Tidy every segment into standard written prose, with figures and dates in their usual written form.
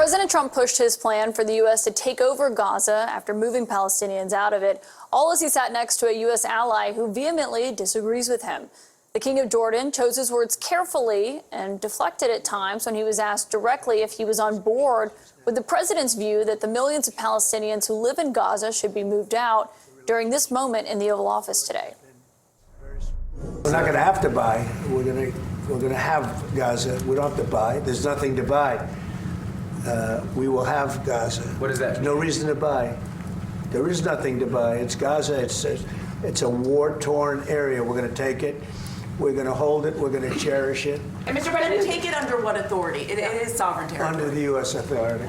President Trump pushed his plan for the U.S. to take over Gaza after moving Palestinians out of it, all as he sat next to a U.S. ally who vehemently disagrees with him. The King of Jordan chose his words carefully and deflected at times when he was asked directly if he was on board with the president's view that the millions of Palestinians who live in Gaza should be moved out during this moment in the Oval Office today. We're not going to have to buy. We're going to have Gaza. We don't have to buy. There's nothing to buy. We will have Gaza. What does that mean? No reason to buy. There is nothing to buy. It's Gaza. It's a war-torn area. We're going to take it. We're going to hold it. We're going to cherish it. And Mr. President, take it under what authority? It is sovereign territory. Under the U.S. authority.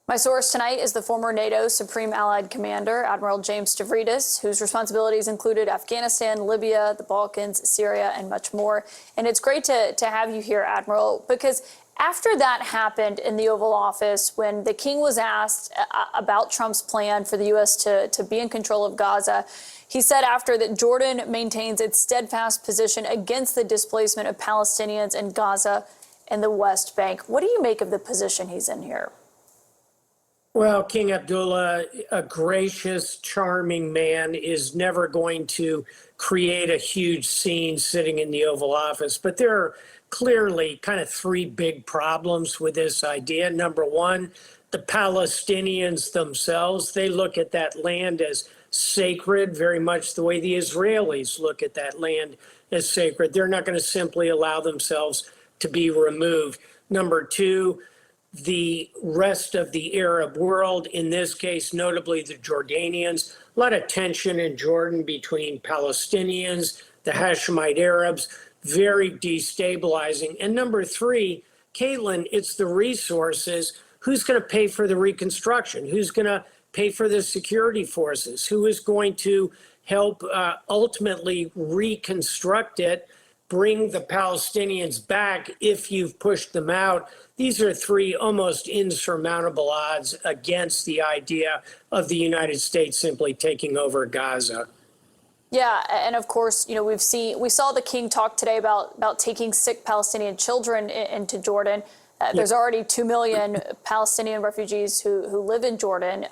My source tonight is the former NATO Supreme Allied Commander, Admiral James Stavridis, whose responsibilities included Afghanistan, Libya, the Balkans, Syria, and much more. And it's great to have you here, Admiral, because after that happened in the Oval Office, when the king was asked about Trump's plan for the U.S. to be in control of Gaza, he said after that Jordan maintains its steadfast position against the displacement of Palestinians in Gaza and the West Bank. What do you make of the position he's in here? Well, King Abdullah, a gracious, charming man, is never going to create a huge scene sitting in the Oval Office. But there are clearly kind of three big problems with this idea. Number one, the Palestinians themselves, they look at that land as sacred, very much the way the Israelis look at that land as sacred. They're not going to simply allow themselves to be removed. Number two, the rest of the Arab world, in this case, notably the Jordanians, a lot of tension in Jordan between Palestinians, the Hashemite Arabs, very destabilizing. And number three, Caitlin, it's the resources. Who's going to pay for the reconstruction? Who's going to pay for the security forces? Who is going to help ultimately reconstruct it, bring the Palestinians back if you've pushed them out? These are three almost insurmountable odds against the idea of the United States simply taking over Gaza. Yeah, and of course, you know, we saw the king talk today about taking sick Palestinian children into Jordan. There's already 2 million Palestinian refugees who live in Jordan,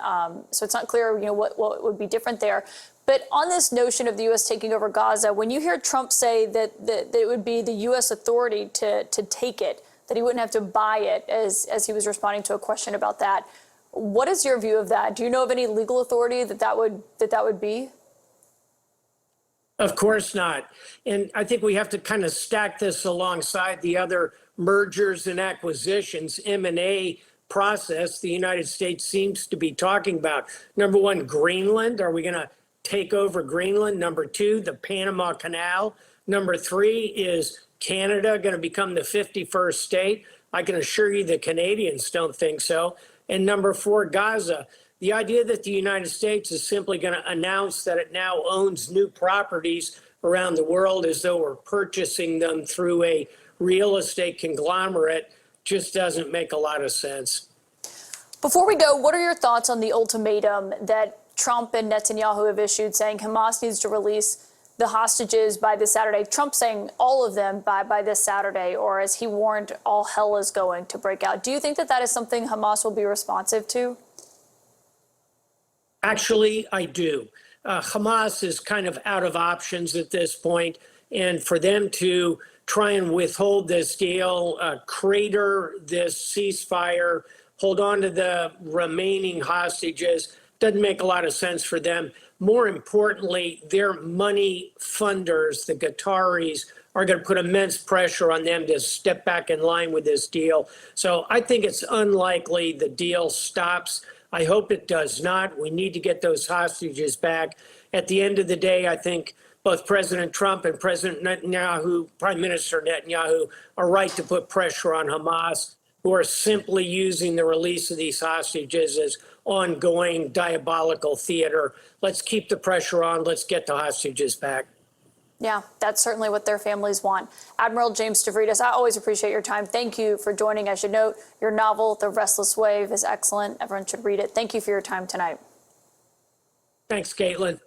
so it's not clear, you know, what would be different there. But on this notion of the U.S. taking over Gaza, when you hear Trump say that it would be the U.S. authority to take it, that he wouldn't have to buy it, as he was responding to a question about that, what is your view of that? Do you know of any legal authority that would be? Of course not. And I think we have to kind of stack this alongside the other mergers and acquisitions, M&A process the United States seems to be talking about. Number one, Greenland. Are we going to take over Greenland? Number two, the Panama Canal. Number three, is Canada going to become the 51st state? I can assure you the Canadians don't think so. And number four, Gaza. The idea that the United States is simply going to announce that it now owns new properties around the world as though we're purchasing them through a real estate conglomerate just doesn't make a lot of sense. Before we go, what are your thoughts on the ultimatum that Trump and Netanyahu have issued, saying Hamas needs to release the hostages by this Saturday? Trump saying all of them by this Saturday, or as he warned, all hell is going to break out. Do you think that is something Hamas will be responsive to? Actually, I do. Hamas is kind of out of options at this point, and for them to try and withhold this deal, crater this ceasefire, hold on to the remaining hostages, doesn't make a lot of sense for them. More importantly, their money funders, the Qataris, are going to put immense pressure on them to step back in line with this deal. So I think it's unlikely the deal stops. I hope it does not. We need to get those hostages back. At the end of the day, I think both President Trump and President Netanyahu, Prime Minister Netanyahu, are right to put pressure on Hamas, who are simply using the release of these hostages as ongoing diabolical theater. Let's keep the pressure on. Let's get the hostages back. Yeah, that's certainly what their families want. Admiral James Stavridis, I always appreciate your time. Thank you for joining. I should note your novel, The Restless Wave, is excellent. Everyone should read it. Thank you for your time tonight. Thanks, Caitlin.